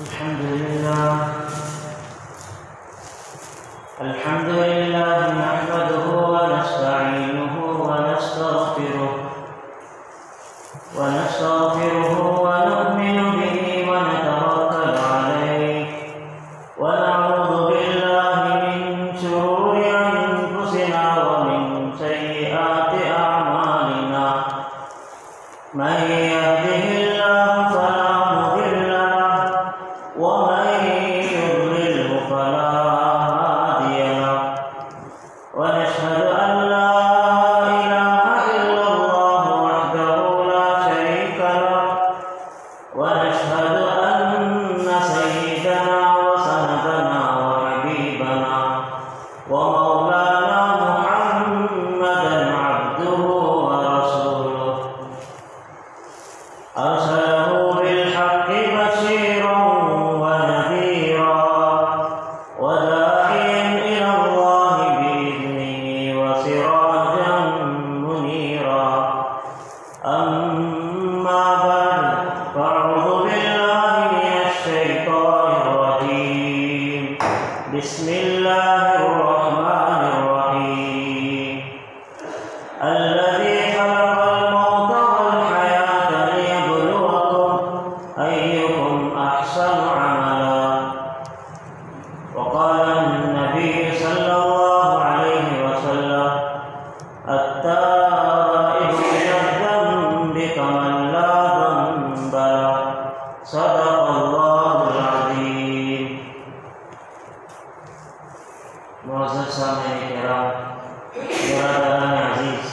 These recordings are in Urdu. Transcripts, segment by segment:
الحمد لله نحمده ونستعينه ونستغفره ونؤمن به ونتوكل عليه ونعوذ بالله من شرور أنفسنا ومن سيئات أعمالنا من يهده الله فلا مضل له ومن يضلله فلا هادي له ونشهد أن لا إله إلا الله وحده لا شريك له ونشهد أن سيدنا وسندنا وحبيبنا ومولانا محمدا عبده ورسوله أرسله بالحق بشيرا ونذيرا وداعيا إلى الله بإذنه وسراجا منيرا أما بعد فأعوذ بالله من الشيطان الرجيم بسم الله الرحمن الرحيم الذي خلق الموت والحياة ليبلوكم أيكم أحسن عملا وقال النبي صلى الله عليه وسلم التائب من الذنب كمن لا ذنب له صدق الله العظيم. معزز سامعین کرام، برادران عزیز،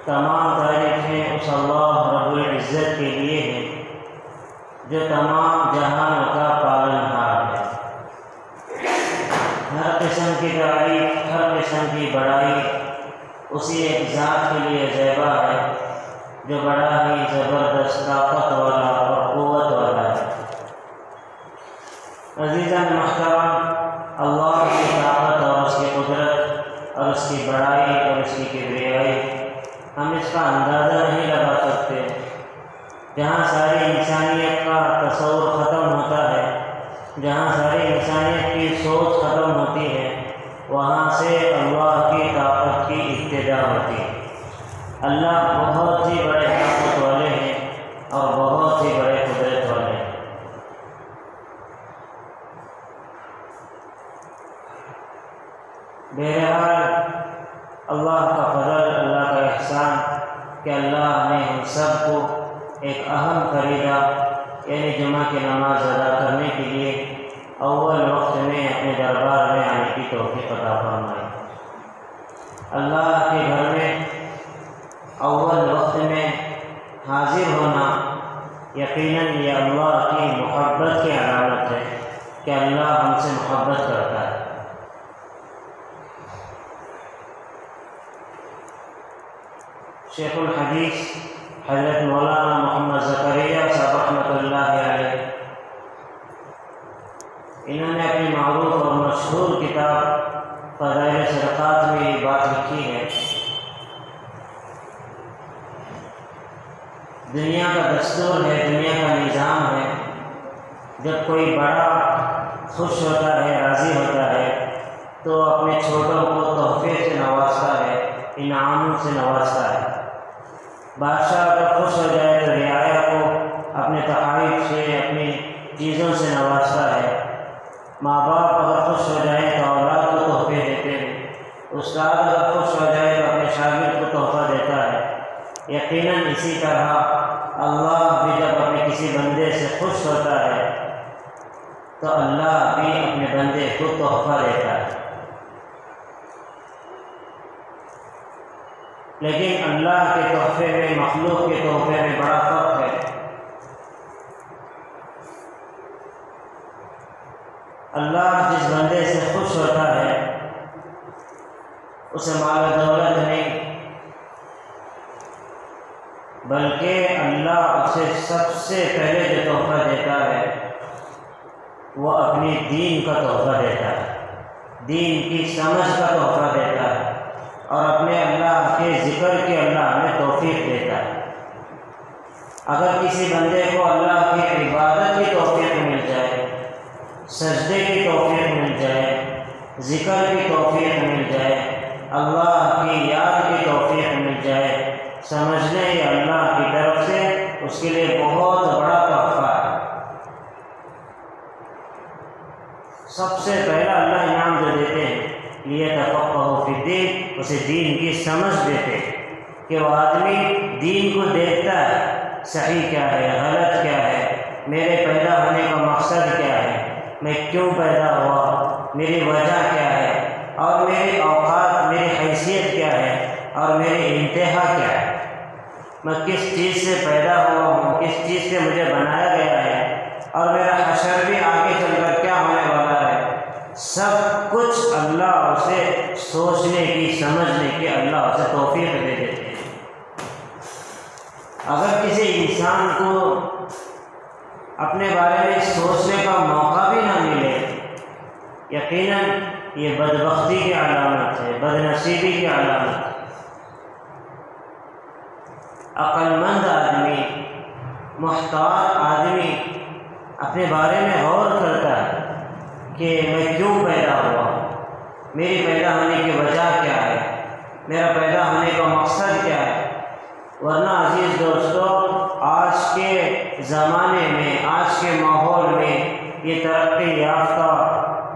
تمام تعریفیں اس اللہ رب العزت کے لیے ہیں جو تمام جہانوں کا پالنہار ہے۔ ہر قسم کی تعریف، ہر قسم کی بڑائی اسی ایک ذات کے لیے زیبا ہے جو بڑا ہی زبردست طاقت والا اور قوت والا ہے۔ عزیزان محترم، اللہ کی طاقت اور اس کی قدرت اور اس کی بڑائی اور اس کی کبریائی ہم اس کا اندازہ نہیں لگا سکتے۔ جہاں ساری انسانیت کا تصور ختم ہوتا ہے، جہاں ساری انسانیت کی سوچ ختم ہوتی ہے، وہاں سے اللہ کی طاقت کی ابتدا ہوتی ہے۔ اللہ بہت ہی بڑے طاقت والے ہیں اور بہت ہی بڑے قدرت والے ہیں۔ بہرحال اللہ کا فضل، اللہ کا احسان کہ اللہ نے ہم سب کو ایک اہم فریضہ یعنی جمعہ کی نماز ادا کرنے کے لیے اول وقت میں اپنے دربار میں آنے کی توفیق عطا فرمائی۔ اللہ کے گھر میں اول وقت میں حاضر ہونا یقیناً یہ اللہ کی محبت کی علامت ہے کہ اللہ ہم سے محبت کرتا ہے۔ شیخ الحدیث حضرت مولانا محمد زکریا صاحب رحمۃ اللہ علیہ، انہوں نے اپنی معروف اور مشہور کتاب فضائل صدقات میں یہ بات لکھی ہے: دنیا کا دستور ہے، دنیا کا نظام ہے، جب کوئی بڑا خوش ہوتا ہے، راضی ہوتا ہے تو اپنے چھوٹوں کو تحفے سے نوازتا ہے، انعاموں سے نوازتا ہے۔ بادشاہ اگر خوش ہو جائے تو رعایا کو اپنے تحائف سے، اپنی چیزوں سے نوازتا ہے۔ ماں باپ اگر خوش ہو جائیں تو اولاد کو تحفے دیتے ہیں۔ استاد اگر خوش ہو جائے تو اپنے شاگرد کو تحفہ دیتا ہے۔ یقیناً اسی طرح اللہ بھی جب اپنے کسی بندے سے خوش ہوتا ہے تو اللہ بھی اپنے بندے کو تحفہ دیتا ہے۔ لیکن اللہ کے تحفے میں مخلوق کے تحفے میں بڑا فرق ہے۔ اللہ جس بندے سے خوش ہوتا ہے اسے مال و دولت نہیں، بلکہ اللہ اسے سب سے پہلے جو تحفہ دیتا ہے وہ اپنی دین کا تحفہ دیتا ہے، دین کی سمجھ کا تحفہ دیتا ہے، اور اپنے اللہ کے ذکر کی اللہ ہمیں توفیق دیتا ہے۔ اگر کسی بندے کو اللہ کی عبادت کی توفیق ذکر کی توفیق مل جائے، اللہ کی یاد کی توفیق مل جائے، سمجھ لیں یہ اللہ کی طرف سے اس کے لیے بہت بڑا تحفہ ہے۔ سب سے پہلا اللہ انعام جو دیتے ہیں لیتفقہوا فی الدین، اسے دین کی سمجھ دیتے ہیں کہ وہ آدمی دین کو دیکھتا ہے، صحیح کیا ہے، غلط کیا ہے، میرے پیدا ہونے کا مقصد کیا ہے، میں کیوں پیدا ہوا، میری وجہ کیا ہے، اور میری اوقات، میری حیثیت کیا ہے، اور میری انتہا کیا ہے، میں کس چیز سے پیدا ہوا ہوں، کس چیز سے مجھے بنایا گیا ہے، اور میرا حشر بھی آگے چل کر کیا ہونے والا ہے۔ سب کچھ اللہ اسے سوچنے کی، سمجھنے کی اللہ اسے توفیق دے دیتے ہیں۔ اگر کسی انسان کو اپنے بارے میں سوچنے کا موقع بھی نہ ملے، یقیناً یہ بدبختی کی علامت ہے، بدنصیبی کی علامت ہے۔ عقل مند آدمی، محتاط آدمی اپنے بارے میں غور کرتا ہے کہ میں کیوں پیدا ہوا، میری پیدا ہونے کی وجہ کیا ہے، میرا پیدا ہونے کا مقصد کیا ہے۔ ورنہ عزیز دوستو، آج کے زمانے میں، آج کے ماحول میں، یہ ترقی یافتہ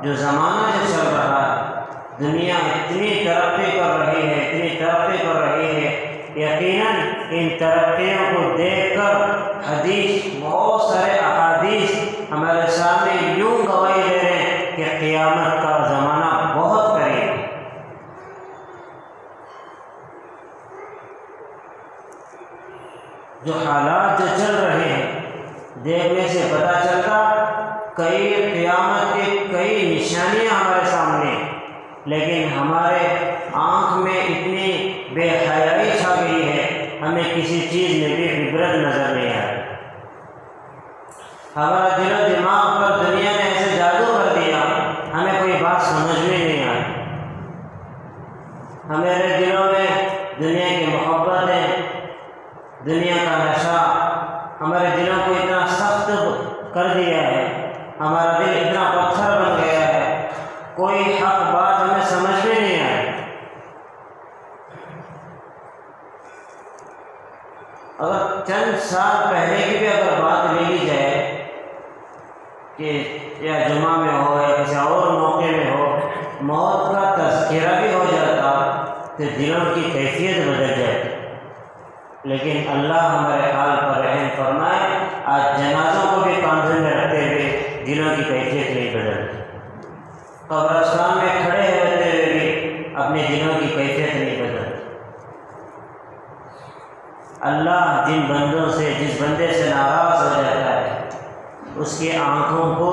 جو زمانہ جو چل رہا ہے، دنیا اتنی ترقی کر رہی ہے، اتنی ترقی کر رہی ہے، یقیناً ان ترقیوں کو دیکھ کر حدیث، بہت سارے احادیث ہمارے سامنے یوں گواہی دے رہے ہیں کہ قیامت کا زمانہ بہت قریب ہے۔ جو حالات جو چل رہے ہیں دیکھنے سے پتہ چلتا کئی قیامت کے کئی نشانیاں ہمارے سامنے، لیکن ہمارے آنکھ میں اتنی بے حیائی چھا گئی ہے، ہمیں کسی چیز میں بھی عبرت نظر نہیں آئی۔ ہمارا دل و دماغ پر دنیا نے ایسے جادو کر دیا، ہمیں کوئی بات سمجھ میں نہیں آئی۔ ہمارے دلوں میں دنیا کی محبتیں، دنیا کا نشہ ہمارے دلوں کو اتنا سخت کر دیا ہے، ہمارا دل اتنا پتھر بن گیا ہے، کوئی حق بات ہمیں سمجھ میں نہیں آئی۔ اگر چند سال پہلے کی بھی اگر بات لے لی جائے کہ یا جمعہ میں ہو یا کسی اور موقع میں ہو، موت کا تذکرہ بھی ہو جاتا تو دلوں کی کیفیت بدل جاتی، لیکن اللہ ہمارے حال پر رحم فرمائے، آج جنازوں کو بھی کاندھے میں رکھتے ہوئے دلوں کی کیفیت نہیں بدلتی، قبرستان میں کھڑے ہوتے ہوئے بھی اپنے دلوں کی کیفیت نہیں بدلتی۔ اللہ جن بندوں سے، جس بندے سے ناراض ہو جاتا ہے، اس کی آنکھوں کو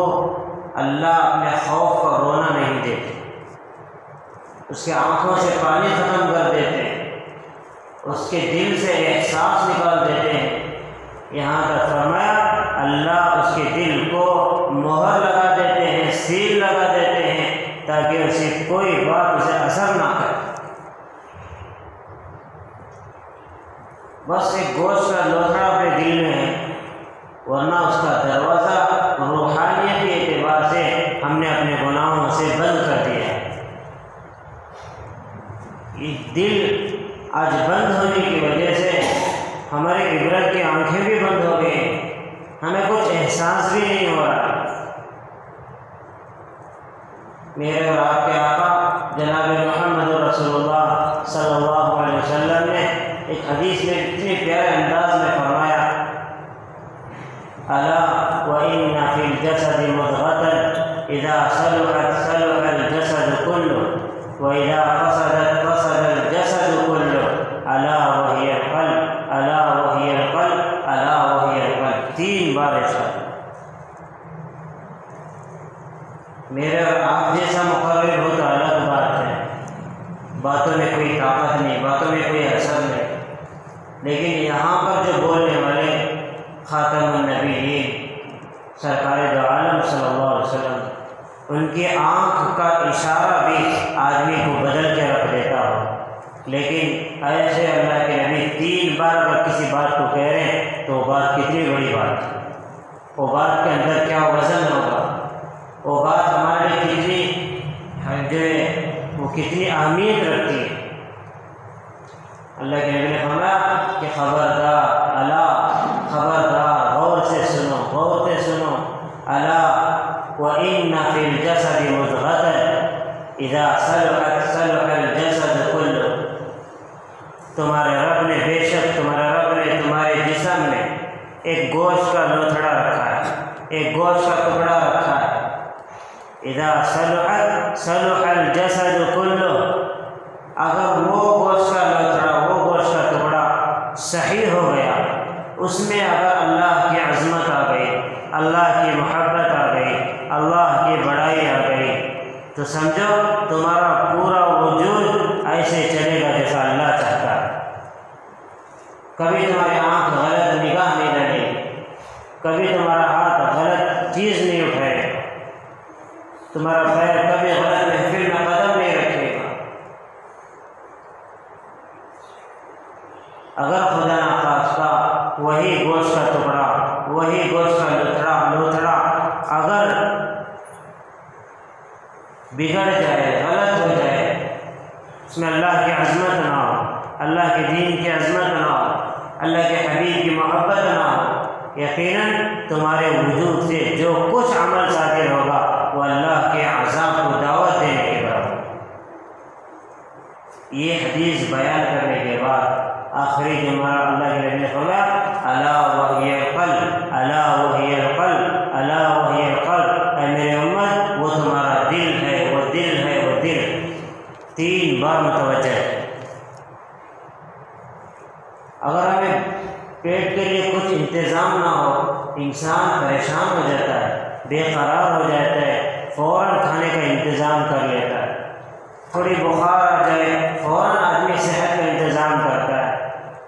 اللہ اپنے خوف کا رونا نہیں دیتے، اس کے آنکھوں سے پانی ختم کر دیتے ہیں، اس کے دل سے احساس نکال دیتے ہیں۔ یہاں تک فرمایا اللہ اس کے دل کو مہر لگا دیتے ہیں، سیل لگا دیتے ہیں، تاکہ اسے کوئی بات اسے اثر نہ کرے۔ بس ایک گوشت کا لوتھڑا اپنے دل میں ہے، ورنہ اس کا دروازہ روحانیت کے اعتبار سے ہم نے اپنے گناہوں سے بند کر دیا ہے۔ یہ دل آج بند ہونے کی وجہ سے ہمارے عبرت کی آنکھیں بھی بند ہو گئی، ہمیں کچھ احساس بھی نہیں ہو رہا۔ میرے اور آپ کے آقا جناب محمد رسول اللہ صلی اللہ علیہ وسلم نے ایک حدیث میں اتنے پیارے انداز میں فرمایا، الا وَإِنَّ فِي الْجَسَدِ مُضْغَةً إِذَا صَلُحَتْ صَلُحَ الْجَسَدُ كُلُّهُ وَإِذَا فَسَدَتْ فَسَدَ الْجَسَدُ كُلُّهُ أَلَا وَهِيَ الْقَلْبُ أَلَا وَهِيَ الْقَلْبُ أَلَا وَهِيَ الْقَلْبُ، 3 بار ایسا۔ میرے اور آپ جیسا مقرر ہو تو الگ بات ہے، باتوں میں کوئی طاقت نہیں، باتوں میں کوئی اثر نہیں، لیکن یہاں پر جو بولنے والے خاتم النبیین سرکار دو عالم صلی اللہ علیہ وسلم، ان کی آنکھ کا اشارہ بھی آدمی کو بدل کے رکھ دیتا ہو، لیکن ایسے اللہ کے نبی 3 بار اگر کسی بات کو کہہ رہے ہیں تو وہ بات کتنی بڑی بات ہے، وہ بات کے اندر کیا وزن ہوگا، وہ بات ہمارے لیے کتنی جو ہے وہ کتنی اہمیت رکھتی ہے۔ اللہ کے نبی نے فرمایا کہ خبردار، الا خبردار، غور سے سنو، غور سے سنو، الا وَإِنَّ فِي الْجَسَدِ مُضْغَةً إِذَا صَلُحَتْ صَلُحَ الْجَسَدُ كُلُّهُ، تمہارے رب نے، بے شک تمہارے رب نے تمہارے جسم میں ایک گوشت کا لوتھڑا رکھا ہے، ایک گوشت کا ٹکڑا رکھا ہے۔ اذا صلحت صلح الجسد كله، اگر وہ گوشت کا لوتھڑا، وہ گوشت کا ٹکڑا صحیح ہو گیا، اس میں اگر اللہ کی عظمت آ گئی، اللہ کی محبت آ گئی، اللہ کی بڑائی آ گئی، تو سمجھو تمہارا پورا وجود ایسے چلے گا جیسا اللہ چاہتا ہے۔ کبھی تمہاری آنکھ غلط نگاہ نہیں لگے، کبھی تمہارا ہاتھ غلط چیز نہیں اٹھائے، تمہارا پیر کبھی غلط محفل میں قدم نہیں رکھے گا۔ اگر خدا نخواستہ وہی گوشت کا ٹکڑا، وہی گوشت کا لوتھڑا اگر بگڑ جائے، غلط ہو جائے، اس میں اللہ کی عظمت نہ ہو، اللہ کے دین کی عظمت نہ ہو، اللہ کے حبیب کی محبت نہ ہو، یقیناً تمہارے وجود سے جو کچھ عمل صادر ہوگا وہ اللہ کے عذاب کو دعوت دینے کے برابر۔ یہ حدیث بیان کرنے کے بعد آخری جملہ اللہ کے نبی نے فرمایا الا وہی القلب، الا وہی القلب، الا وہی القلب، اے میرے امت وہ تمہارا دل ہے، وہ دل ہے، وہ دل، 3 بار متوجہ ہے۔ اگر ہمیں پیٹ کے لیے کچھ انتظام نہ ہو، انسان پریشان ہو جاتا ہے، بے قرار ہو جاتا ہے، فوراً کھانے کا انتظام کر لیتا ہے، تھوڑی بخار آ جائے فوراً آدمی صحت کا انتظام کرتا ہے۔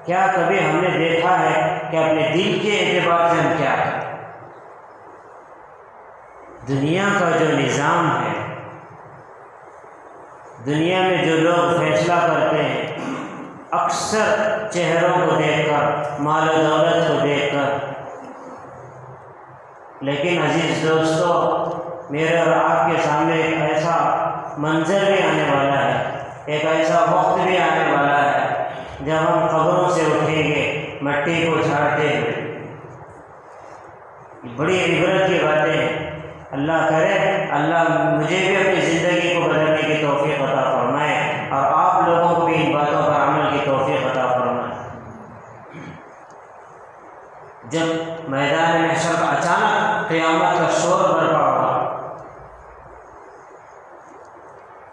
کیا کبھی ہم نے دیکھا ہے کہ اپنے دل کے اعتبار سے ہم کیا کریں؟ دنیا کا جو نظام ہے، دنیا میں جو لوگ فیصلہ کرتے ہیں، اکثر چہروں کو دیکھ کر، مال و دولت کو دیکھ کر، لیکن عزیز دوستو، میرے اور آپ کے سامنے ایک ایسا منظر بھی آنے والا ہے، ایک ایسا وقت بھی آنے والا ہے جب ہم قبروں سے اٹھیں گے مٹی کو جھاڑتے ہوئے۔ بڑی عبرت کی باتیں ہیں۔ اللہ کرے اللہ مجھے بھی اپنی زندگی کو بدلنے کی توفیق عطا فرمائے اور آپ لوگوں کو بھی ان باتوں پر عمل کی توفیق عطا فرمائے۔ جب میدان محشر اچانک قیامت کا شور برپا ہوگا،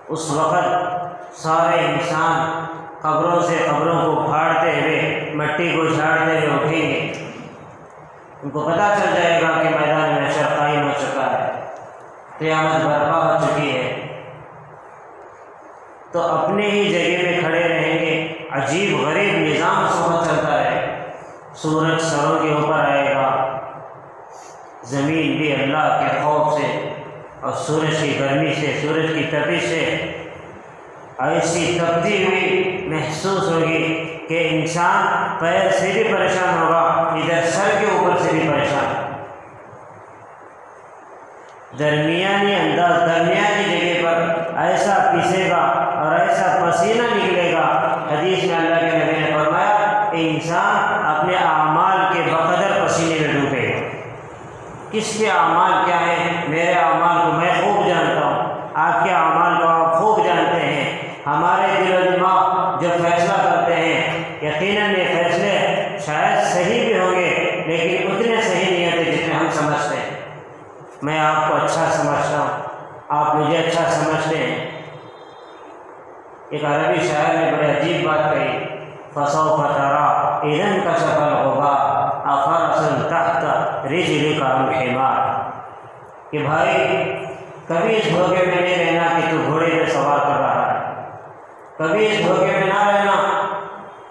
اس وقت سارے انسان قبروں سے قبروں کو پھاڑتے ہوئے، مٹی کو جھاڑتے ہوئے اٹھیں گے۔ ان کو پتہ چل جائے گا کہ میدان محشر قائم ہو چکا ہے، قیامت برپا ہو چکی ہے، تو اپنے ہی جگہ پہ کھڑے رہیں گے۔ عجیب غریب نظام اس وقت چلتا ہے، سورج سروں کے اوپر آئے گا، زمین بھی اللہ کے خوف سے اور سورج کی گرمی سے، سورج کی تپش سے ایسی تپتی ہوئی محسوس ہوگی کہ انسان پیر سے بھی پریشان ہوگا، ادھر سر کے اوپر سے بھی پریشان، درمیانی انداز، درمیانی جگہ پر ایسا پیسے گا اور ایسا پسینہ نکلے گا۔ حدیث میں اللہ کے نبی نے فرمایا کہ انسان اپنے اعمال کے بقدر پسینے میں ڈوبے گا۔ کس کے اعمال کیا ہے؟ میرے اعمال کو میں خوب جانتا ہوں، آپ کے اعمال کو آپ خوب جانتے ہیں۔ ہمارے دل و دماغ جو فیصلہ کرتے ہیں، یقیناً یہ فیصلے شاید صحیح بھی ہوں گے لیکن اتنے صحیح نہیں ہوتے جتنے ہم سمجھتے ہیں۔ میں آپ کو اچھا سمجھتا ہوں، آپ مجھے اچھا سمجھتے ہیں۔ ایک عربی شاعر نے بڑے عجیب بات کہی، فَسَوْفَ تَرَىٰ إِذَا انْكَشَفَ الْغُبَارُ أَفَرَسٌ تَحْتَ رِجْلِكَ أَمْ حِمَارٌ، کہ بھائی کبھی اس دھوکے میں نہیں رہنا کہ تو گھوڑے پہ سوار کر رہا ہے، کبھی اس دھوکے میں نہ رہنا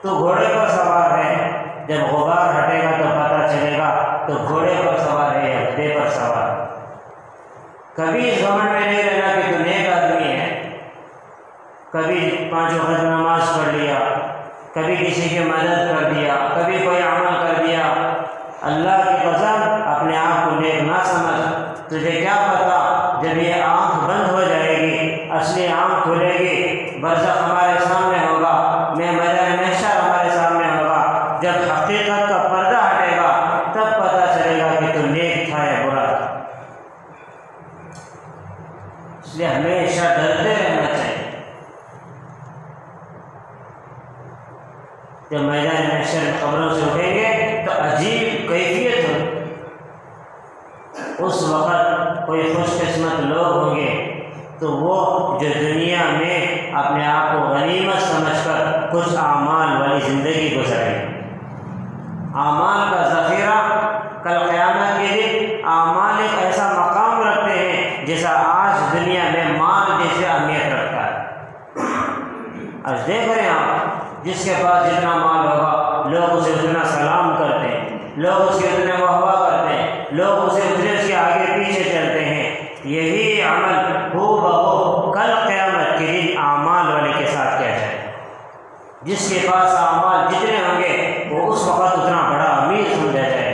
تو گھوڑے پر سوار ہے، جب غبار ہٹے گا تو پتہ چلے گا تو گھوڑے پر سوار ہے یا گدھے پر سوار ہے۔ کبھی اس گھمنڈ میں نہیں رہنا کہ تو نیک آدمی ہے، کبھی 5 وقت نماز پڑھ لیا، کبھی کسی کی مدد کر دیا، کبھی کوئی عمل کر دیا۔ اللہ کی قسم اپنے آپ کو نیک نہ سمجھ، تجھے کیا پتا جب یہ آنکھ بند ہو جائے گی، اصل جب میدان محشر میں قبروں سے اٹھیں گے تو عجیب کیفیت ہوگی۔ اس وقت کوئی خوش قسمت لوگ ہوں گے تو وہ جو دنیا میں اپنے آپ کو غنیمت سمجھ کر کچھ اعمال والی زندگی گزارے، اعمال کا ذخیرہ کل قیامت کے دن اعمال ایک ایسا مقام رکھتے ہیں جیسا آج دنیا میں مال جیسے اہمیت رکھتا ہے۔ آج دیکھ رہے ہیں آپ، جس کے پاس جتنا مال ہوگا لوگ اسے اتنا سلام کرتے ہیں، لوگ اس کے اتنے واہ کرتے ہیں، لوگ اسے اتنے اس کے آگے پیچھے چلتے ہیں۔ یہی عمل ہو بہو کل قیامت کے دن اعمال والے کے ساتھ کیا جائے۔ جس کے پاس اعمال جتنے ہوں گے وہ اس وقت اتنا بڑا امیر سمجھا جائے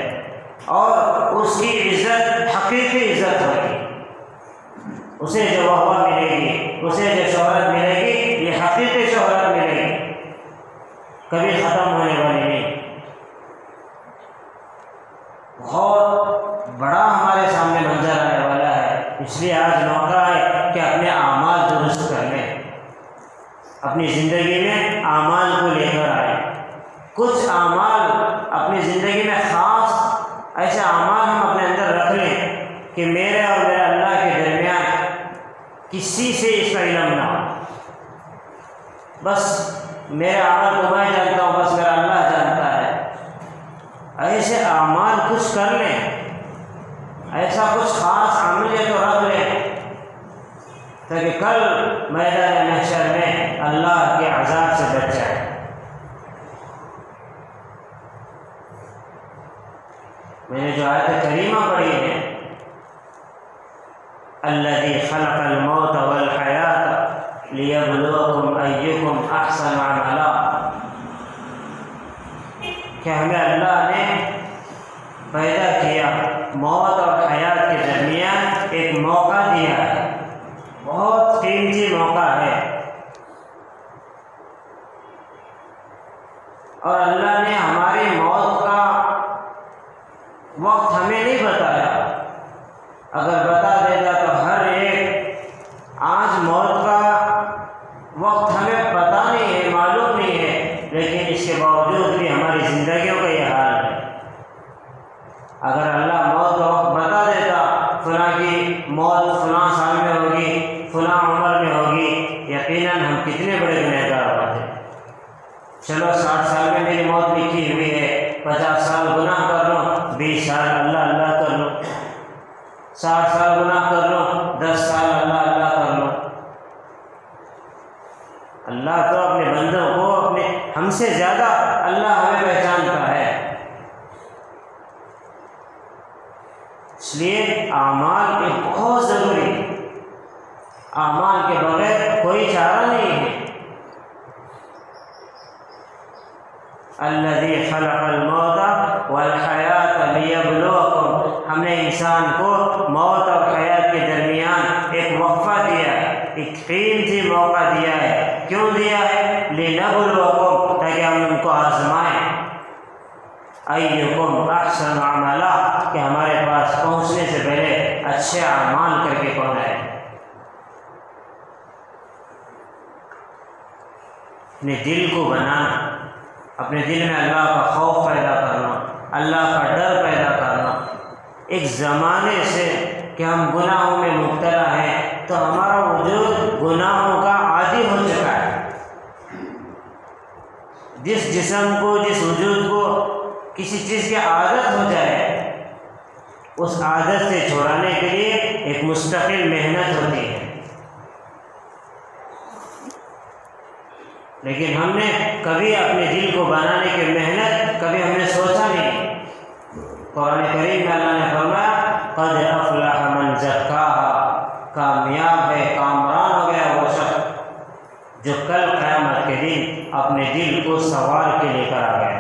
اور اس کی عزت حقیقی عزت ہوگی۔ اسے جو واہ ملے گی، اسے جو شہرت ملے گی، یہ حقیقی شہرت ملے گی، کبھی ختم ہونے والی نہیں۔ بہت بڑا ہمارے سامنے منظر آنے والا ہے، اس لیے آج موقع ہے کہ اپنے اعمال درست کر لیں، اپنی زندگی میں اعمال کو لے کر آئیں۔ کچھ اعمال اپنی زندگی میں خاص ایسے اعمال ہم اپنے اندر رکھ لیں کہ میرے اور میرے اللہ کے درمیان کسی سے اس کا علم نہ ہو، بس میرے عمل کو میں جانتا ہوں، بس میرا اللہ جانتا ہے۔ ایسے اعمال کچھ کر لیں، ایسا کچھ خاص عمل ہے تو رکھ لیں تاکہ کل میدان محشر میں اللہ کے عذاب سے بچ جائے۔ میں نے جو آیت کریمہ پڑھی ہے، الذی خلق الموت والحیات لیبلوکم ایکم احسن عملا، کہ ہمیں اللہ نے پیدا کیا، موت اور حیات کے درمیان ایک موقع دیا ہے، بہت قیمتی موقع ہے، اور اللہ نے ہماری موت کا وقت ہمیں نہیں بتایا۔ اگر بتا دیتا تو ہر ایک آج موت کا وقت ہمیں پتہ نہیں ہے، معلوم نہیں ہے، لیکن اس کے باوجود بھی ہماری زندگیوں کا یہ حال ہے۔ اگر اللہ موت کا وقت بتا دیتا، فلاں کی موت فلاں سال میں ہوگی، فلاں عمر میں ہوگی، یقیناً ہم کتنے بڑے گنہگار ہوتے۔ چلو 60 سال میں میری موت لکھی ہوئی ہے، 50 سال گناہ کر لو، 20 سال اللہ اللہ کر لو، 60 سال گناہ کر لو، 10 سال اللہ اللہ کر لو۔ اللہ تو اپنے بندوں کو اپنے ہم سے زیادہ اللہ ہمیں پہچانتا ہے، اس لیے اعمال ایک بہت ضروری ہے۔ اعمال کے بغیر کوئی چارہ نہیں ہے۔ الذی خلق الموت والحیات لیبلوکم، ہم نے انسان کو موت اور حیات کے درمیان ایک وقفہ دیا ہے، ایک قیمتی موقع دیا ہے۔ کیوں دیا ہے؟ لنبلوکم، تاکہ ہم ان کو آزمائیں، ایکم احسن عملا، کہ ہمارے پاس پہنچنے سے پہلے اچھے اعمال کر کے کون آئے۔ اپنے دل کو بنانا، اپنے دل میں اللہ کا خوف پیدا کرنا، اللہ کا ڈر پیدا کرنا۔ ایک زمانے سے کہ ہم گناہوں میں مبتلا ہیں تو ہمارا وجود گناہوں کا عادی ہو چکا ہے۔ جس جسم کو، جس وجود کو کسی چیز کی عادت ہو جائے، اس عادت سے چھڑانے کے لیے ایک مستقل محنت ہوتی ہے، لیکن ہم نے کبھی اپنے دل کو بنانے کی محنت کبھی ہم نے سوچا نہیں۔ قرآن کریم میں اللہ نے فرمایا قد افلح من زکاہا، کامیاب ہے، کامران ہو گیا وہ شخص جو کل قیامت کے دن اپنے دل کو سنوار کے لے کر آ گیا،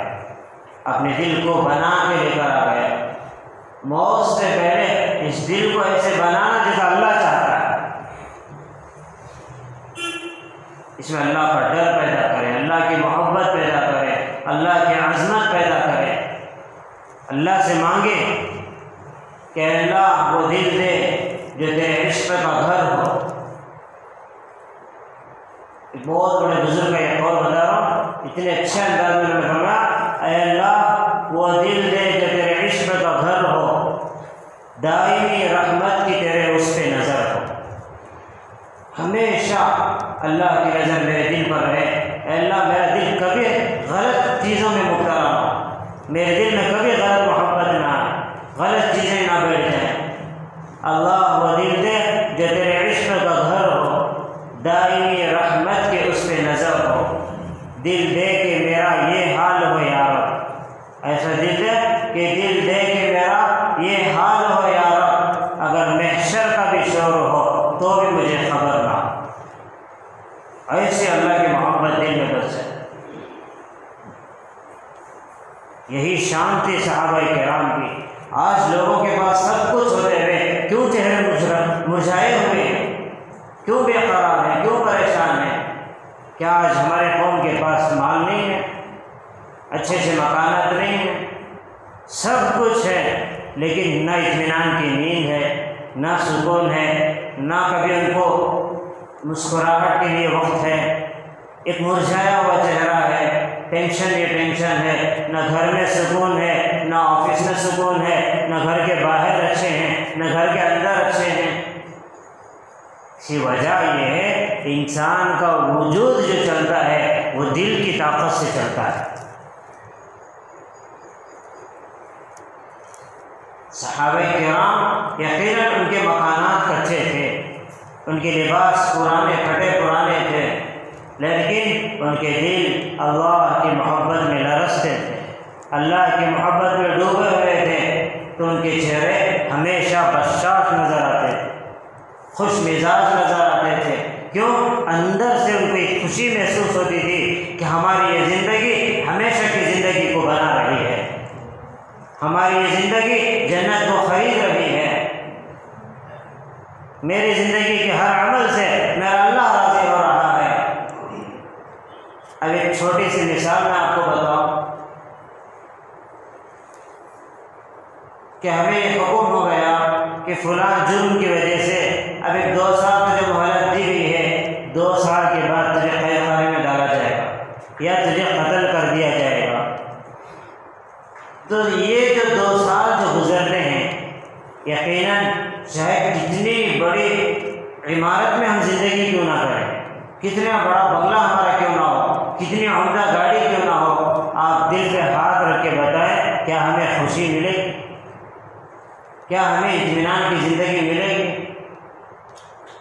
اپنے دل کو بنا کے لے کر آ گیا۔ موت سے پہلے اس دل کو ایسے بنانا جیسا اللہ چاہتا ہے، اس میں اللہ کا ڈر پیدا کریں، اللہ کی محبت پیدا کریں، اللہ کی عظمت پیدا کریں، اللہ سے مانگیں کہ اللہ وہ دل دے جو تیرے عشق کا گھر ہو۔ ایک بہت بڑے بزرگ کا یہ قول بتا رہا ہوں، اتنے اچھے انداز میں انہوں نے فرمایا اے اللہ وہ دل دے جو تیرے عشق کا گھر ہو، دائمی رحمت کی تیرے اس پہ نظر ہو، ہمیشہ اللہ کی نظر میرے دل پر رہے۔ اے اللہ میرا دل کبھی غلط چیزوں میں مبتلا نہ ہو، میرے دل میں کبھی غلط محبت نہ آئے، غلط چیزیں نہ بیٹھ جائیں۔ اللہ وہ دل دے جو تیرے عشق کا گھر ہو، دائمی رحمت کے اس پہ نظر ہو، دل دے کہ میرا یہ حال ہو یا رب، ایسا دل دے کہ دل دے کہ میرا یہ حال ہو یا رب، اگر محشر کا بھی شور ہو تو بھی مجھے خبر نہ ہو۔ ایسے اللہ کی محبت دل میں بس ہے۔ یہی شان تھی صحابہ کرام کی۔ آج لوگوں کے پاس سب کچھ ہوتے ہوئے کیوں چہرے مرجھائے ہوئے ہیں، کیوں بے قرار ہیں، کیوں پریشان ہیں؟ کیا آج ہمارے قوم کے پاس مال نہیں ہے، اچھے سے مکانات نہیں ہیں، سب کچھ ہے لیکن نہ اطمینان کی نیند ہے، نہ سکون ہے، نہ کبھی ان کو مسکراہٹ کے لیے وقت ہے، ایک مرجھایا ہوا چہرہ ہے، ٹینشن یہ ٹینشن ہے، نہ گھر میں سکون ہے، نہ آفس میں سکون ہے، نہ گھر کے باہر اچھے ہیں، نہ گھر کے اندر اچھے ہیں۔ اسی وجہ یہ ہے انسان کا وجود جو چلتا ہے وہ دل کی طاقت سے چلتا ہے۔ صحابہ کرام یقیناً ان کے مکانات کچے تھے، ان کے لباس پرانے پھٹے پرانے تھے، لیکن ان کے دل اللہ کی محبت میں لرزتے تھے، اللہ کی محبت میں ڈوبے ہوئے تھے، تو ان کے چہرے ہمیشہ بشاش نظر آتے تھے، خوش مزاج نظر آتے تھے۔ کیوں؟ اندر سے ان کو ایک خوشی محسوس ہوتی تھی کہ ہماری یہ زندگی ہمیشہ کی زندگی کو بنا رہی ہے، ہماری یہ زندگی جنت کو خرید رہی ہے، میری زندگی کے ہر عمل سے میرا اللہ راضی ہو رہا ہے۔ اب ایک چھوٹی سی مثال میں آپ کو بتاؤں کہ ہمیں یہ حکم ہو گیا کہ فلاں جرم کی وجہ سے اب ایک 2 سال تجھے مہلت دی گئی ہے، 2 سال کے بعد تجھے قید خانے میں ڈالا جائے گا یا تجھے قتل کر دیا جائے گا۔ تو یہ جو 2 سال جو گزرنے ہیں، یقیناً چاہے کتنی بڑی عمارت میں ہم زندگی کیوں نہ کریں، کتنا بڑا بنگلہ ہمارا کیوں نہ ہو، کتنی عمدہ گاڑی کیوں نہ ہو، آپ دل پہ ہاتھ رکھ کے بتائیں کیا ہمیں خوشی ملے گی؟ کیا ہمیں اطمینان کی زندگی ملے گی؟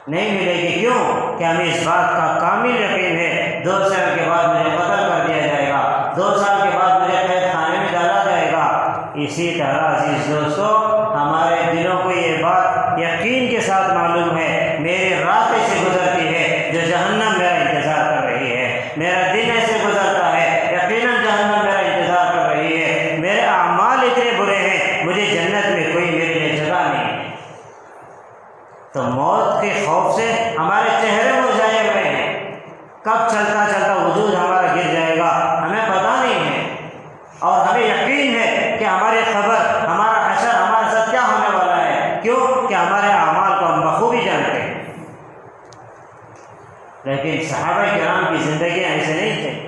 نہیں ملے گی۔ کیوں؟ کہ ہمیں اس بات کا کامل یقین ہے 2 سال کے بعد مجھے قتل کر دیا جائے گا، 2 سال کے بعد مجھے قید خانے میں ڈالا جائے گا۔ اسی طرح عزیز دوستو ہمارے دلوں کو یہ بات یقین کے ساتھ معلوم ہے، میری رات ایسے گزرتی ہے جو جہنم میرا انتظار کر رہی ہے، میرا دن ایسے گزرتا ہے یقیناً جہنم میرا انتظار کر رہی ہے، میرے اعمال اتنے برے ہیں مجھے جنت میں کوئی میرے لیے جگہ نہیں ہے۔ تو موت کے خوف سے ہمارے چہرے مرجھائے ہوئے ہیں، کب چلتا چلتا وجود ہمارا گر جائے گا ہمیں پتہ نہیں ہے، اور ہمیں یقین ہے کہ ہماری خبر، ہمارا حشر ہمارے ساتھ کیا ہونے والا ہے۔ کیوں؟ کہ ہمارے اعمال کو ہم بخوبی جانتے ہیں۔ لیکن صحابہ کرام کی زندگیاں ایسے نہیں تھے۔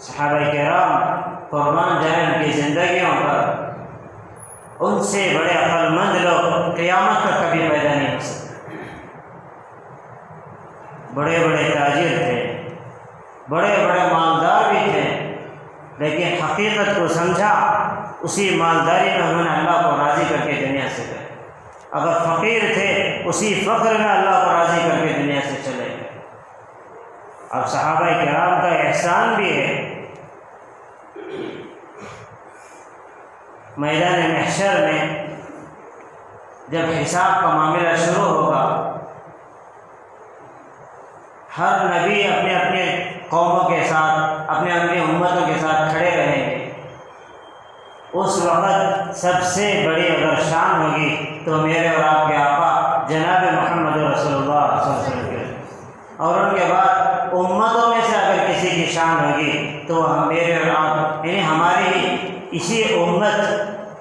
صحابہ کرام قربان جائیں ان کی زندگیوں پر، ان سے بڑے عقل مند لوگ قیامت تک کبھی پیدا نہیں ہو سکتے۔ بڑے بڑے تاجر تھے، بڑے بڑے مالدار بھی تھے، لیکن حقیقت کو سمجھا، اسی مالداری میں انہوں نے اللہ کو راضی کر کے دنیا سے گئے۔ اگر فقیر تھے اسی فقر میں اللہ کو راضی کر کے دنیا سے چلے گئے۔ اب صحابہ کرام کا احسان بھی ہے، میدان محشر میں جب حساب کا معاملہ شروع ہوگا، ہر نبی اپنے اپنے قوموں کے ساتھ، اپنے اپنے امتوں کے ساتھ کھڑے رہیں گے۔ اس وقت سب سے بڑی اگر شان ہوگی تو میرے اور آپ کے آقا جناب محمد رسول اللہ صلی اللہ علیہ وسلم کی، اور ان کے بعد امتوں میں سے اگر کسی کی شان ہوگی تو میرے اور آپ، یعنی ہماری ہی اسی امت،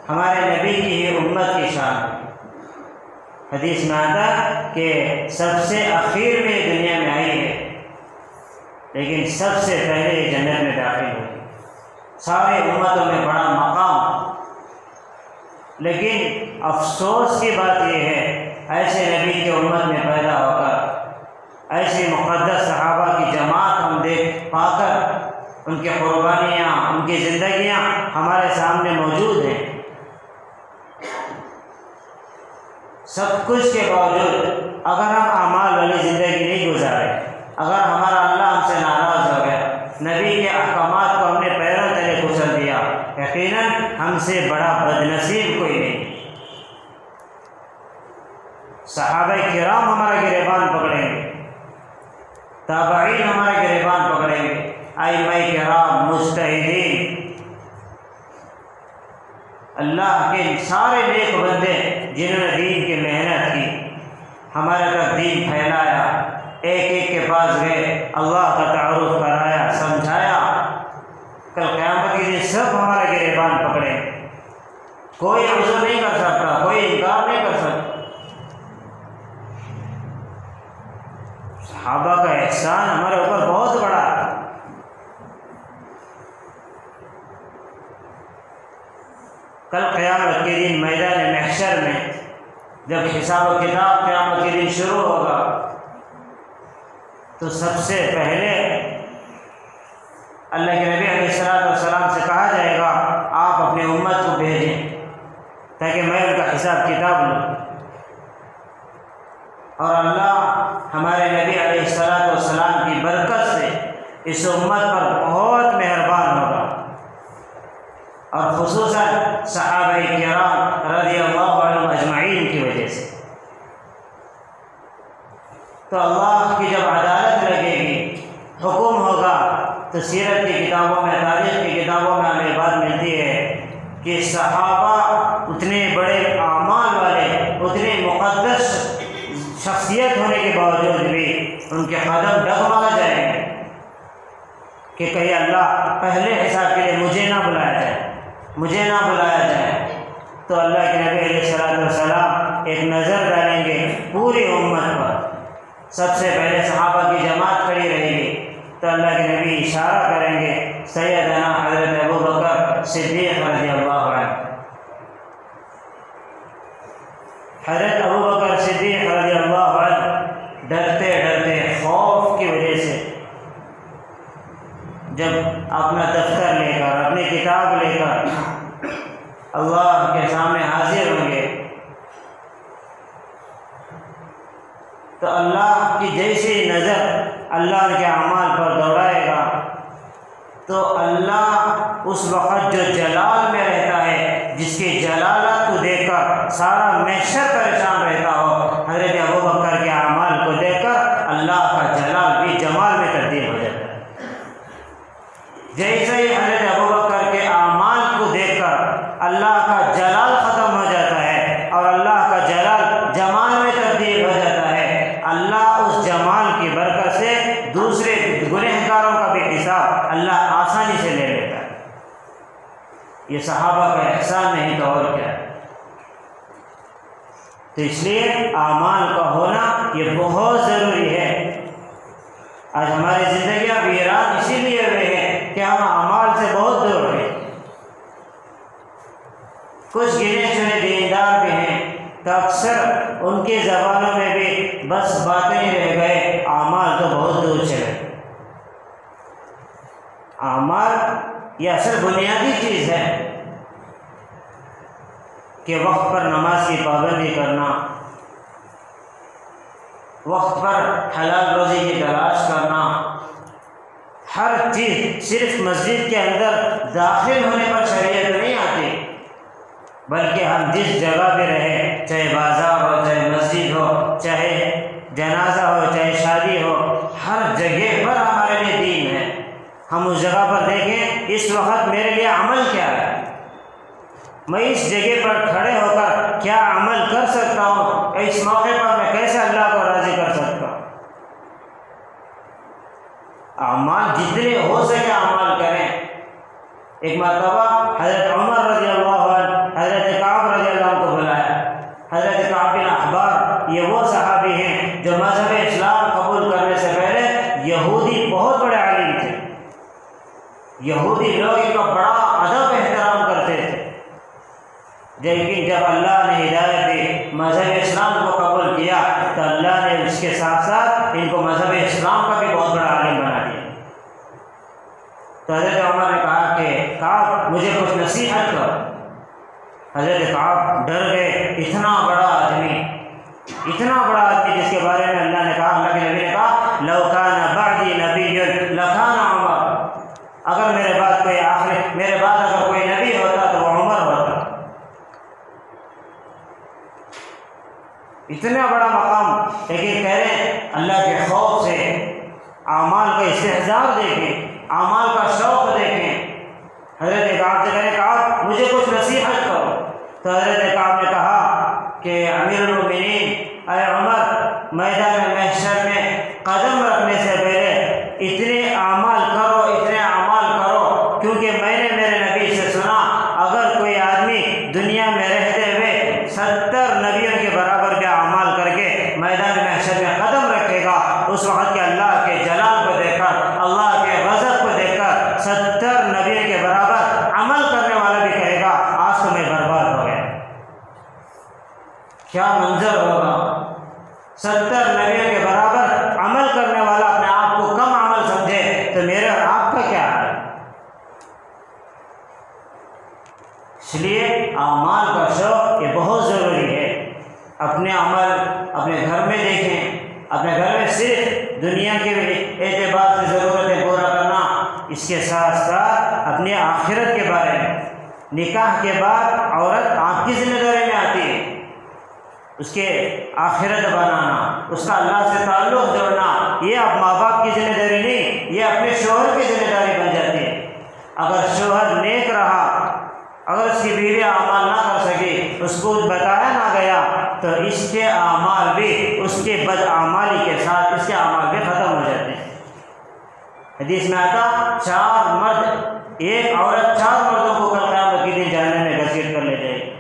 ہمارے نبی کی ہی امت کی شان۔ حدیث میں آتا کہ سب سے اخیر میں دنیا میں آئی ہے، لیکن سب سے پہلے یہ جنت میں داخل ہوئی، سارے امتوں میں بڑا مقام۔ لیکن افسوس کی بات یہ ہے، ایسے نبی کی امت میں پیدا ہو کر ایسے مقدس صحابہ کی جماعت ہم دیکھ پا کر ان کی قربانیاں، ان کی زندگیاں ہمارے سامنے موجود ہیں، سب کچھ کے باوجود اگر ہم اعمال والی زندگی نہیں گزارے، اگر ہمارا اللہ ہم سے ناراض ہو گیا، نبی کے احکامات کو ہم نے پیروں تلے کچل دیا، یقیناً ہم سے بڑا بدنصیب کوئی نہیں۔ صحابہ کرام ہمارا گریبان پکڑیں گے، تابعین ہمارا گریبان پکڑیں گے، ائمہ کرام، مجتہدین، اللہ کے سارے نیک بندے جنہوں نے دین کی محنت کی، ہمارے تک دین پھیلایا، ایک ایک کے پاس گئے، اللہ کا تعارف کرایا، سمجھایا، کل قیامت کے دن سب ہمارا گریبان پکڑے، کوئی عذر نہیں کر سکتا، کوئی انکار نہیں کر سکتا۔ صحابہ کا احسان ہمارے اوپر بہت بڑا ہے۔ کل قیامت کے دن میدان محشر میں جب حساب و کتاب قیامت کے دن شروع ہوگا تو سب سے پہلے اللہ کے نبی علیہ السلام سے کہا جائے گا آپ اپنی امت کو بھیجیں تاکہ میں ان کا حساب کتاب لوں، اور اللہ ہمارے نبی علیہ السلام کی برکت سے اس امت پر بہت مہربان ہوگا، اور خصوصاً صحابہ کرام رضی اللہ عنہم اجمعین کی وجہ سے۔ تو اللہ کی جب عدالت لگے گی، حکم ہوگا، تو سیرت کی کتابوں میں، تاریخ کی کتابوں میں ہمیں بات ملتی ہے کہ صحابہ اتنے بڑے اعمال والے، اتنے مقدس شخصیت ہونے کے باوجود بھی ان کے قدم ڈگمگا جائیں گے کہ کہیں اللہ پہلے حساب کے لیے مجھے نہ بلایا جائے، مجھے نہ بلایا جائے۔ تو اللہ کے نبی علیہ السلام ایک نظر ڈالیں گے پوری امت پر، سب سے پہلے صحابہ کی جماعت کھڑی رہے گی، تو اللہ کے نبی اشارہ کریں گے سیدنا حضرت ابوبکر صدیق رضی اللہ عنہ۔ حضرت ابوبکر صدیق رضی اللہ عنہ ڈرتے ڈرتے خوف کی وجہ سے جب اپنا دفتر لے کر، اپنی کتاب لے کر اللہ کے سامنے حاضر ہوں گے، تو اللہ کی جیسی نظر اللہ کے اعمال پر دوڑائے گا تو اللہ اس وقت جو جلال میں رہتا ہے، جس کی جلالت کو دیکھ کر سارا محشر پریشان رہتا ہو، حضرت ابوبکر کے اعمال کو دیکھ کر اللہ کا جلال بھی جمال میں تبدیل ہو جاتا ہے۔ جیسے ہی حضرت ابوبکر کے اعمال کو دیکھ کر اللہ کا جلال ختم ہو جاتا ہے اور اللہ کا جلال جمال میں تبدیل ہو جاتا ہے، اللہ اس جمال کی برکت سے دوسرے گنہگاروں کا بھی حساب اللہ آسانی سے لے لیتا ہے۔ یہ صحابہ کا احسان نہیں تو اور کیا ہے۔ تو اس لیے اعمال کا ہونا یہ بہت ضروری ہے۔ آج ہماری زندگیاں ویران اسی لیے ہوئے ہیں کہ ہم اعمال سے بہت دور ہیں۔ کچھ گنے چنے دیندار بھی ہیں تو اکثر ان کی زبانوں میں بھی بس باتیں ہی رہ گئے، اعمال تو بہت دور چلے۔ اعمال یہ اصل بنیادی چیز ہے کہ وقت پر نماز کی پابندی کرنا، وقت پر حلال روزی کی تلاش کرنا، ہر چیز صرف مسجد کے اندر داخل ہونے پر شریعت نہیں آتی، بلکہ ہم جس جگہ پہ رہیں، چاہے بازار ہو، چاہے مسجد ہو، چاہے جنازہ ہو، چاہے شادی ہو، ہر جگہ پر ہمارے لیے دین ہے۔ ہم اس جگہ پر دیکھیں اس وقت میرے لیے عمل کیا ہے، میں اس جگہ پر کھڑے ہو کر کیا عمل کر سکتا ہوں، اس موقع پر میں کیسے اللہ کو راضی کر سکتا ہوں۔ اعمال جتنے ہو سکے اعمال کریں۔ ایک مرتبہ حضرت عمر رضی اللہ عنہ حضرت کعب رضی اللہ عنہ کو بلایا۔ حضرت کعب بن احبار یہ وہ صحابی ہیں جو مذہب اسلام قبول کرنے سے پہلے یہودی بہت بڑے یہودی لوگ ان کا بڑا ادب احترام کرتے تھے، لیکن جب اللہ نے ہدایت دی، مذہب اسلام کو قبول کیا، تو اللہ نے اس کے ساتھ ساتھ ان کو مذہب اسلام کا بھی بہت بڑا عالم بنا دیا۔ تو حضرت عمر نے کہا کہ کعب مجھے کچھ نصیحت کرو۔ حضرت کعب ڈر گئے، اتنا بڑا آدمی جس کے بارے میں اللہ نے کہا، اللہ کے نبی نے کہا لو کان بعدی نبی لکان عمر، اگر میرے بعد اگر کوئی نبی ہوتا تو وہ عمر ہوتا۔ اتنا بڑا مقام، لیکن کہہ رہے ہیں اللہ کے خوف سے اعمال کا استحضار دیکھیں، اعمال کا شوق دیکھیں۔ حضرت کعب سے کہنے کعب مجھے کچھ نصیحت کرو، تو حضرت کعب نے کہا کہ امیر المومنین اے عمر، میدان محشر میں قدم رکھنے سے پہلے اتنے اعمال کرو، کیونکہ میں نے میرے نبی سے سنا اگر کوئی آدمی دنیا میں رہتے ہوئے 70 نبیوں کے برابر کے اعمال کر کے میدان محشر میں قدم رکھے گا، اس وقت کے اللہ کے جلال کو دیکھ کر، اللہ کے غضب کو دیکھ کر 70 نبیوں کے برابر عمل کرنے والا بھی کہے گا آج تو میں برباد ہو گیا۔ کیا منظر ہوگا؟ 70 نبیوں کے برابر عمل کرنے والا اپنے آپ کو کم عمل سمجھے تو میرے اور آپ کا کیا ہے؟ اس لیے اعمال کا شوق یہ بہت ضروری ہے۔ اپنے عمل اپنے گھر میں دیکھیں، اپنے گھر میں صرف دنیا کے اعتبار سے ضرورتیں پورا کرنا، اس کے ساتھ ساتھ اپنی آخرت کے بارے میں، نکاح کے بعد عورت آپ کی ذمہ داری میں آتی ہے، اس کے آخرت بنانا، اس کا اللہ سے تعلق جوڑنا، یہ اب ماں باپ کی ذمہ داری نہیں، یہ اپنے شوہر کی ذمہ داری بن جاتی ہے۔ اگر شوہر نیک رہا، اگر اس کی بیوی اعمال نہ کر سکی، اس کو بتایا نہ گیا، تو اس کے اعمال بھی اس کے بد اعمالی کے ساتھ اس کے اعمال بھی ختم ہو جاتے ہیں۔ حدیث میں آتا 4 مرد، ایک عورت 4 مردوں کو کل قیامت کے دن جہنم میں گھسیٹ کر لے جائے گی۔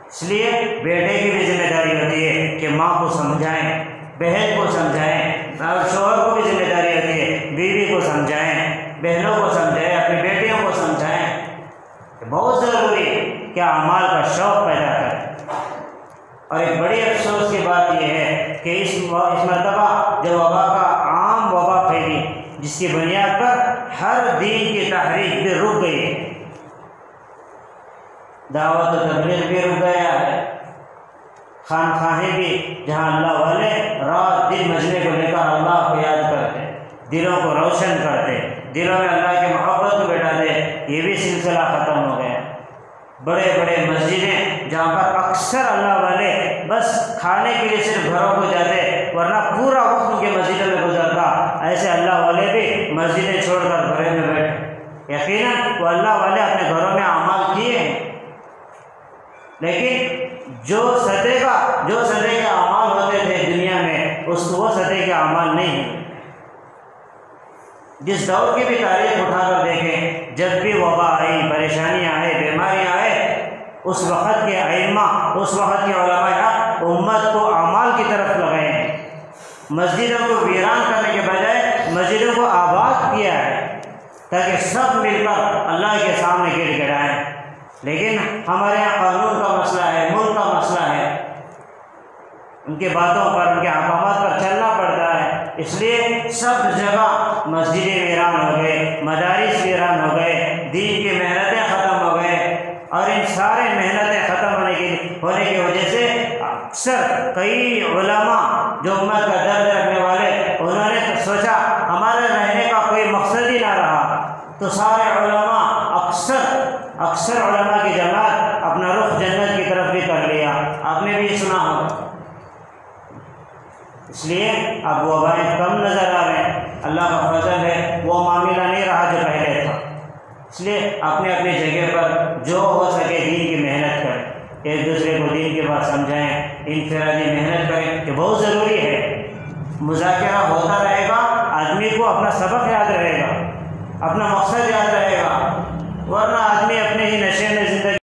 اس لیے بیٹے کی بھی ذمہ داری ہوتی ہے کہ ماں کو سمجھائیں، بہن کو سمجھائیں، اور شوہر کو بھی ذمہ داری ہوتی ہے بیوی کو سمجھائیں، بہنوں کو سمجھائیں، اپنی بیٹیوں کو سمجھائیں۔ بہت ضروری ہے کہ اعمال کا شوق پیدا کریں۔ اور ایک بڑی افسوس کی بات یہ ہے کہ اس مرتبہ جو وبا کا عام وبا پھیلی، جس کی بنیاد پر ہر دین کی تحریک بھی رک گئی ہے، دعوت و تبلیغ بھی رک گیا ہے، خانقاہیں بھی جہاں اللہ والے رات دن مجمع کو لے کر اللہ کو یاد کرتے، دلوں کو روشن کرتے، دلوں میں اللہ کی محبت کو بٹھاتے، یہ بھی سلسلہ ختم ہو گیا۔ بڑے بڑے مسجدیں جہاں پر اکثر اللہ والے بس کھانے کے لیے صرف گھروں کو جاتے، ورنہ پورا وقت ان کے مسجدوں میں گزرتا، ایسے اللہ والے بھی مسجدیں چھوڑ کر گھروں میں بیٹھے۔ یقیناً وہ اللہ والے اپنے گھروں میں اعمال کیے ہیں، لیکن جو سطح کے اعمال ہوتے تھے دنیا میں، وہ سطح کے اعمال نہیں ہیں۔ جس دور کی بھی تاریخ اٹھا کر دیکھیں، جب بھی وبا آئی، پریشانیاں آئے، بیماریاں آئے، اس وقت کے ائمہ، اس وقت کے علماء امت کو اعمال کی طرف لگائے ہیں۔ مسجدوں کو ویران کرنے کے بجائے مسجدوں کو آباد کیا ہے، تاکہ سب مل کر اللہ کے سامنے گڑ گڑائیں۔ لیکن ہمارے یہاں قانون کا مسئلہ ہے، ملک کا مسئلہ ہے، ان کے باتوں پر، ان کے احکامات پر چلنا پڑتا ہے، اس لیے سب جگہ مسجدیں ویران ہو گئے، مدارس ویران ہو گئے، دین کی محنتیں ختم ہو گئے۔ اور ان سارے محنتیں ختم ہونے کی وجہ سے اکثر کئی علماء جو امت کا درد رکھنے والے، انہوں نے سوچا ہمارے رہنے کا کوئی مقصد ہی نہ رہا، تو سارے علماء اکثر علماء کی جماعت اپنا رخ جنت کی طرف بھی کر لیا۔ آپ نے بھی سنا ہوگا۔ اس لیے اب وبائیں کم نظر آ رہے ہیں، اللہ کا فضل ہے، وہ معاملہ نہیں رہا جو پہلے تھا۔ اس لیے اپنے اپنی جگہ پر جو ہو سکے دین کی محنت کریں، ایک دوسرے کو دین کی بات سمجھائیں، انفرادی محنت کریں، یہ بہت ضروری ہے۔ مذاکرہ ہوتا رہے گا، آدمی کو اپنا سبق یاد رہے گا، اپنا مقصد یاد